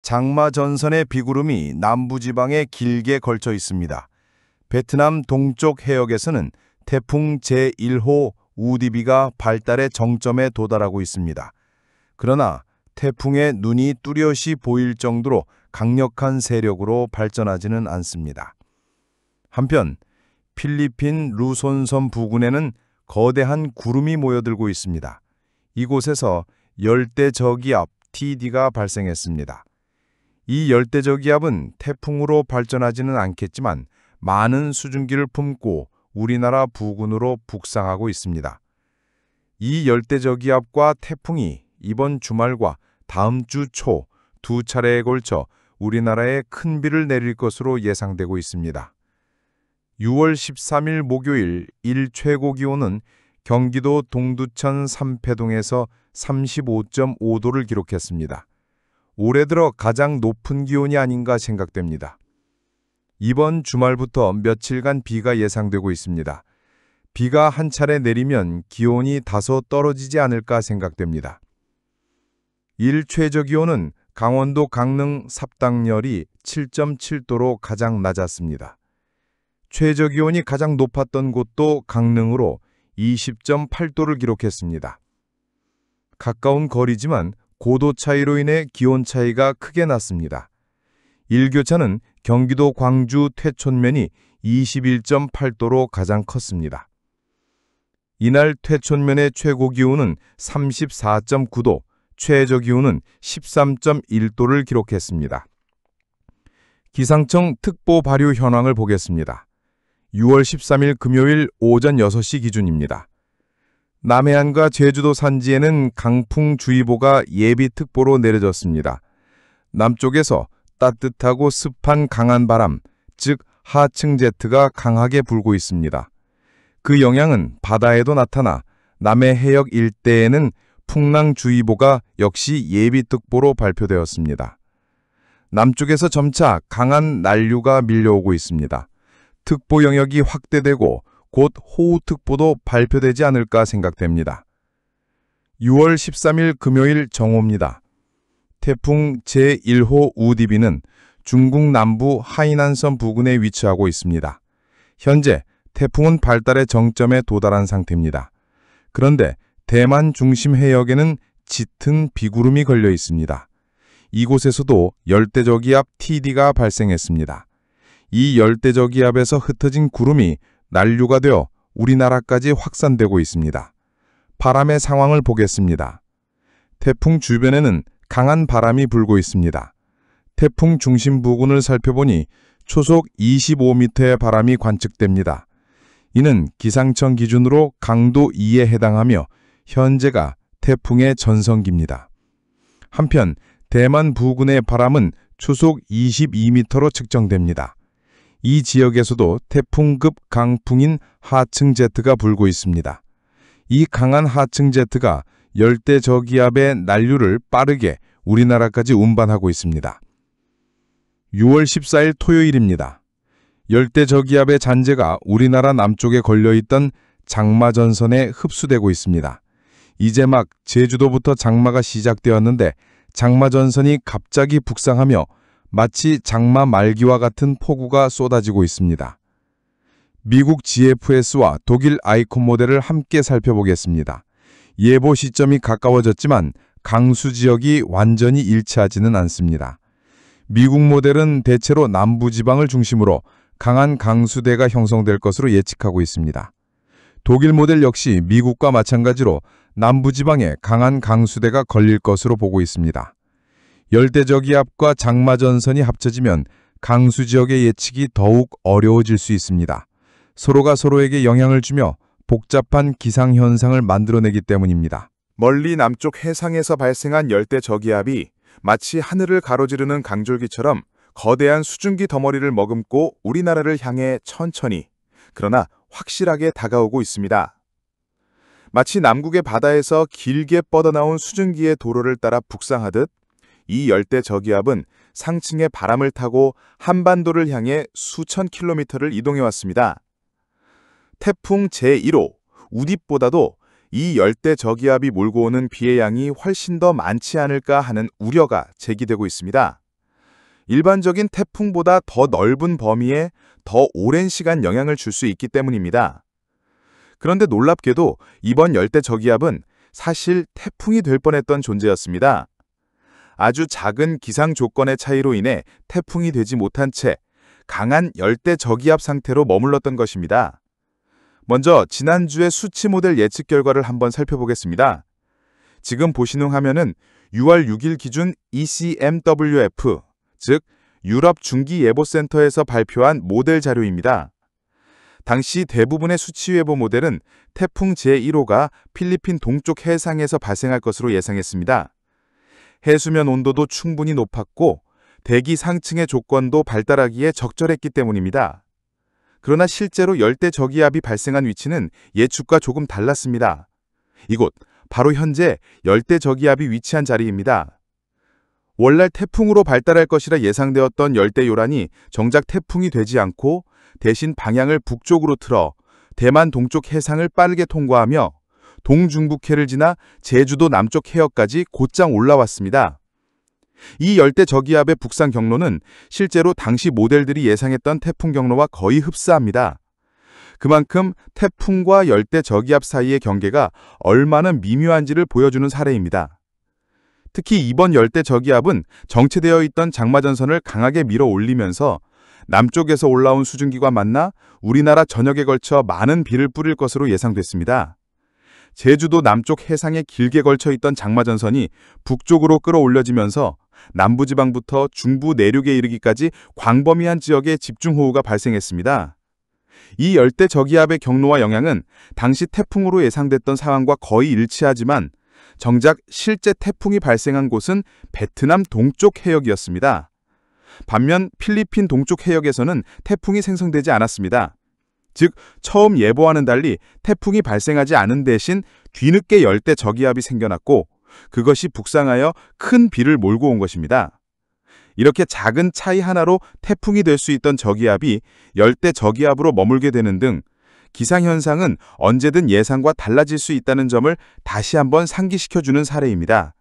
장마 전선의 비구름이 남부지방에 길게 걸쳐 있습니다. 베트남 동쪽 해역에서는 태풍 제1호 우디비가 발달의 정점에 도달하고 있습니다. 그러나 태풍의 눈이 뚜렷이 보일 정도로 강력한 세력으로 발전하지는 않습니다. 한편 필리핀 루손섬 부근에는 거대한 구름이 모여들고 있습니다. 이곳에서 열대저기압 TD가 발생했습니다. 이 열대저기압은 태풍으로 발전하지는 않겠지만 많은 수증기를 품고 우리나라 부근으로 북상하고 있습니다. 이 열대저기압과 태풍이 이번 주말과 다음 주 초 두 차례에 걸쳐 우리나라에 큰 비를 내릴 것으로 예상되고 있습니다. 6월 13일 목요일 일 최고 기온은 경기도 동두천 삼패동에서 35.5도를 기록했습니다. 올해 들어 가장 높은 기온이 아닌가 생각됩니다. 이번 주말부터 며칠간 비가 예상되고 있습니다. 비가 한 차례 내리면 기온이 다소 떨어지지 않을까 생각됩니다. 일 최저기온은 강원도 강릉 삽당열이 7.7도로 가장 낮았습니다. 최저기온이 가장 높았던 곳도 강릉으로 20.8도를 기록했습니다. 가까운 거리지만 고도 차이로 인해 기온 차이가 크게 났습니다. 일교차는 경기도 광주 퇴촌면이 21.8도로 가장 컸습니다. 이날 퇴촌면의 최고 기온은 34.9도, 최저 기온은 13.1도를 기록했습니다. 기상청 특보 발효 현황을 보겠습니다. 6월 13일 금요일 오전 6시 기준입니다. 남해안과 제주도 산지에는 강풍주의보가 예비특보로 내려졌습니다. 남쪽에서 따뜻하고 습한 강한 바람, 즉 하층 제트가 강하게 불고 있습니다. 그 영향은 바다에도 나타나 남해 해역 일대에는 풍랑주의보가 역시 예비특보로 발표되었습니다. 남쪽에서 점차 강한 난류가 밀려오고 있습니다. 특보 영역이 확대되고 곧 호우특보도 발표되지 않을까 생각됩니다. 6월 13일 금요일 정오입니다. 태풍 제1호 우디비는 중국 남부 하이난섬 부근에 위치하고 있습니다. 현재 태풍은 발달의 정점에 도달한 상태입니다. 그런데 대만 중심 해역에는 짙은 비구름이 걸려 있습니다. 이곳에서도 열대저기압 TD가 발생했습니다. 이 열대저기압에서 흩어진 구름이 난류가 되어 우리나라까지 확산되고 있습니다. 바람의 상황을 보겠습니다. 태풍 주변에는 강한 바람이 불고 있습니다. 태풍 중심 부근을 살펴보니 초속 25m의 바람이 관측됩니다. 이는 기상청 기준으로 강도 2에 해당하며 현재가 태풍의 전성기입니다. 한편 대만 부근의 바람은 초속 22m로 측정됩니다. 이 지역에서도 태풍급 강풍인 하층 제트가 불고 있습니다. 이 강한 하층 제트가 열대저기압의 난류를 빠르게 우리나라까지 운반하고 있습니다. 6월 14일 토요일입니다. 열대저기압의 잔재가 우리나라 남쪽에 걸려있던 장마전선에 흡수되고 있습니다. 이제 막 제주도부터 장마가 시작되었는데 장마전선이 갑자기 북상하며 마치 장마 말기와 같은 폭우가 쏟아지고 있습니다. 미국 GFS와 독일 아이콘 모델을 함께 살펴보겠습니다. 예보 시점이 가까워졌지만 강수 지역이 완전히 일치하지는 않습니다. 미국 모델은 대체로 남부지방을 중심으로 강한 강수대가 형성될 것으로 예측하고 있습니다. 독일 모델 역시 미국과 마찬가지로 남부지방에 강한 강수대가 걸릴 것으로 보고 있습니다. 열대저기압과 장마전선이 합쳐지면 강수 지역의 예측이 더욱 어려워질 수 있습니다. 서로가 서로에게 영향을 주며 복잡한 기상현상을 만들어내기 때문입니다. 멀리 남쪽 해상에서 발생한 열대저기압이 마치 하늘을 가로지르는 강줄기처럼 거대한 수증기 덩어리를 머금고 우리나라를 향해 천천히, 그러나 확실하게 다가오고 있습니다. 마치 남극의 바다에서 길게 뻗어나온 수증기의 도로를 따라 북상하듯 이 열대저기압은 상층의 바람을 타고 한반도를 향해 수천 킬로미터를 이동해왔습니다. 태풍 제1호 우디보다도 이 열대저기압이 몰고 오는 비의 양이 훨씬 더 많지 않을까 하는 우려가 제기되고 있습니다. 일반적인 태풍보다 더 넓은 범위에 더 오랜 시간 영향을 줄 수 있기 때문입니다. 그런데 놀랍게도 이번 열대 저기압은 사실 태풍이 될 뻔했던 존재였습니다. 아주 작은 기상 조건의 차이로 인해 태풍이 되지 못한 채 강한 열대 저기압 상태로 머물렀던 것입니다. 먼저 지난주의 수치 모델 예측 결과를 한번 살펴보겠습니다. 지금 보시는 화면은 6월 6일 기준 ECMWF, 즉 유럽 중기예보센터에서 발표한 모델 자료입니다. 당시 대부분의 수치예보 모델은 태풍 제1호가 필리핀 동쪽 해상에서 발생할 것으로 예상했습니다. 해수면 온도도 충분히 높았고 대기 상층의 조건도 발달하기에 적절했기 때문입니다. 그러나 실제로 열대 저기압이 발생한 위치는 예측과 조금 달랐습니다. 이곳, 바로 현재 열대 저기압이 위치한 자리입니다. 원래 태풍으로 발달할 것이라 예상되었던 열대 요란이 정작 태풍이 되지 않고 대신 방향을 북쪽으로 틀어 대만 동쪽 해상을 빠르게 통과하며 동중북해를 지나 제주도 남쪽 해역까지 곧장 올라왔습니다. 이 열대 저기압의 북상 경로는 실제로 당시 모델들이 예상했던 태풍 경로와 거의 흡사합니다. 그만큼 태풍과 열대 저기압 사이의 경계가 얼마나 미묘한지를 보여주는 사례입니다. 특히 이번 열대 저기압은 정체되어 있던 장마전선을 강하게 밀어 올리면서 남쪽에서 올라온 수증기와 만나 우리나라 전역에 걸쳐 많은 비를 뿌릴 것으로 예상됐습니다. 제주도 남쪽 해상에 길게 걸쳐 있던 장마전선이 북쪽으로 끌어올려지면서 남부지방부터 중부 내륙에 이르기까지 광범위한 지역에 집중호우가 발생했습니다. 이 열대 저기압의 경로와 영향은 당시 태풍으로 예상됐던 상황과 거의 일치하지만 정작 실제 태풍이 발생한 곳은 베트남 동쪽 해역이었습니다. 반면 필리핀 동쪽 해역에서는 태풍이 생성되지 않았습니다. 즉, 처음 예보와는 달리 태풍이 발생하지 않은 대신 뒤늦게 열대 저기압이 생겨났고 그것이 북상하여 큰 비를 몰고 온 것입니다. 이렇게 작은 차이 하나로 태풍이 될 수 있던 저기압이 열대 저기압으로 머물게 되는 등 기상현상은 언제든 예상과 달라질 수 있다는 점을 다시 한번 상기시켜주는 사례입니다.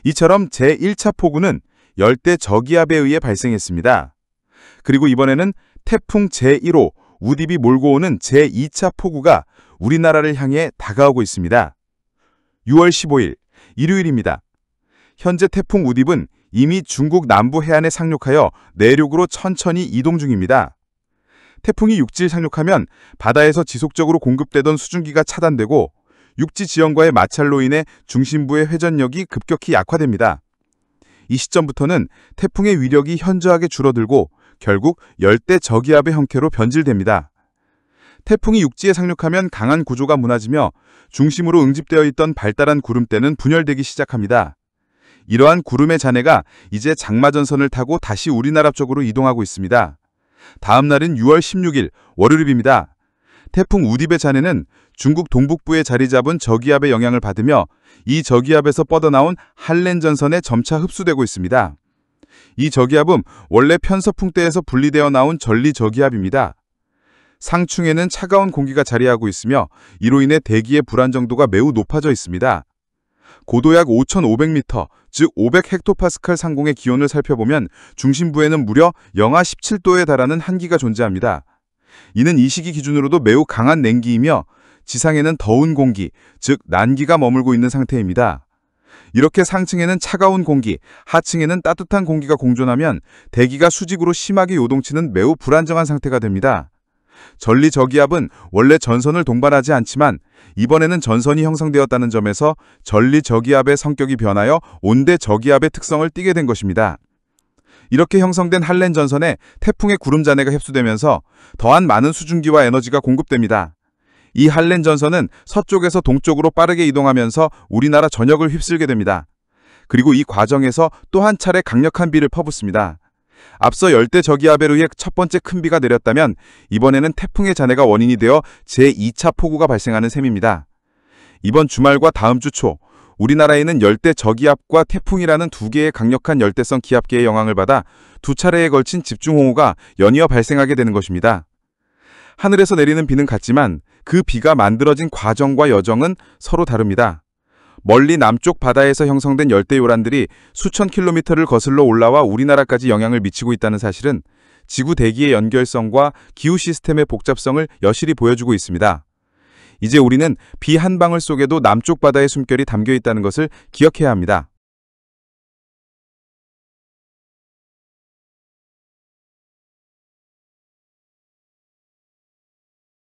이처럼 제1차 폭우는 열대 저기압에 의해 발생했습니다. 그리고 이번에는 태풍 제1호 우딥이 몰고 오는 제2차 폭우가 우리나라를 향해 다가오고 있습니다. 6월 15일, 일요일입니다. 현재 태풍 우딥은 이미 중국 남부 해안에 상륙하여 내륙으로 천천히 이동 중입니다. 태풍이 육지에 상륙하면 바다에서 지속적으로 공급되던 수증기가 차단되고 육지 지형과의 마찰로 인해 중심부의 회전력이 급격히 약화됩니다. 이 시점부터는 태풍의 위력이 현저하게 줄어들고 결국 열대 저기압의 형태로 변질됩니다. 태풍이 육지에 상륙하면 강한 구조가 무너지며 중심으로 응집되어 있던 발달한 구름대는 분열되기 시작합니다. 이러한 구름의 잔해가 이제 장마전선을 타고 다시 우리나라 쪽으로 이동하고 있습니다. 다음 날은 6월 16일 월요일입니다. 태풍 우딥의 잔해는 중국 동북부에 자리 잡은 저기압의 영향을 받으며 이 저기압에서 뻗어나온 한렌 전선에 점차 흡수되고 있습니다. 이 저기압은 원래 편서풍대에서 분리되어 나온 전리 저기압입니다. 상층에는 차가운 공기가 자리하고 있으며 이로 인해 대기의 불안정도가 매우 높아져 있습니다. 고도 약 5,500m, 즉 500헥토파스칼 상공의 기온을 살펴보면 중심부에는 무려 영하 17도에 달하는 한기가 존재합니다. 이는 이 시기 기준으로도 매우 강한 냉기이며 지상에는 더운 공기, 즉 난기가 머물고 있는 상태입니다. 이렇게 상층에는 차가운 공기, 하층에는 따뜻한 공기가 공존하면 대기가 수직으로 심하게 요동치는 매우 불안정한 상태가 됩니다. 전리 저기압은 원래 전선을 동반하지 않지만 이번에는 전선이 형성되었다는 점에서 전리 저기압의 성격이 변하여 온대 저기압의 특성을 띠게 된 것입니다. 이렇게 형성된 한렌 전선에 태풍의 구름 잔해가 흡수되면서 더한 많은 수증기와 에너지가 공급됩니다. 이 한렌 전선은 서쪽에서 동쪽으로 빠르게 이동하면서 우리나라 전역을 휩쓸게 됩니다. 그리고 이 과정에서 또 한 차례 강력한 비를 퍼붓습니다. 앞서 열대 저기압에 의해 첫 번째 큰 비가 내렸다면 이번에는 태풍의 잔해가 원인이 되어 제2차 폭우가 발생하는 셈입니다. 이번 주말과 다음 주 초 우리나라에는 열대 저기압과 태풍이라는 두 개의 강력한 열대성 기압계의 영향을 받아 두 차례에 걸친 집중호우가 연이어 발생하게 되는 것입니다. 하늘에서 내리는 비는 같지만 그 비가 만들어진 과정과 여정은 서로 다릅니다. 멀리 남쪽 바다에서 형성된 열대요란들이 수천 킬로미터를 거슬러 올라와 우리나라까지 영향을 미치고 있다는 사실은 지구 대기의 연결성과 기후 시스템의 복잡성을 여실히 보여주고 있습니다. 이제 우리는 비 한 방울 속에도 남쪽 바다의 숨결이 담겨 있다는 것을 기억해야 합니다.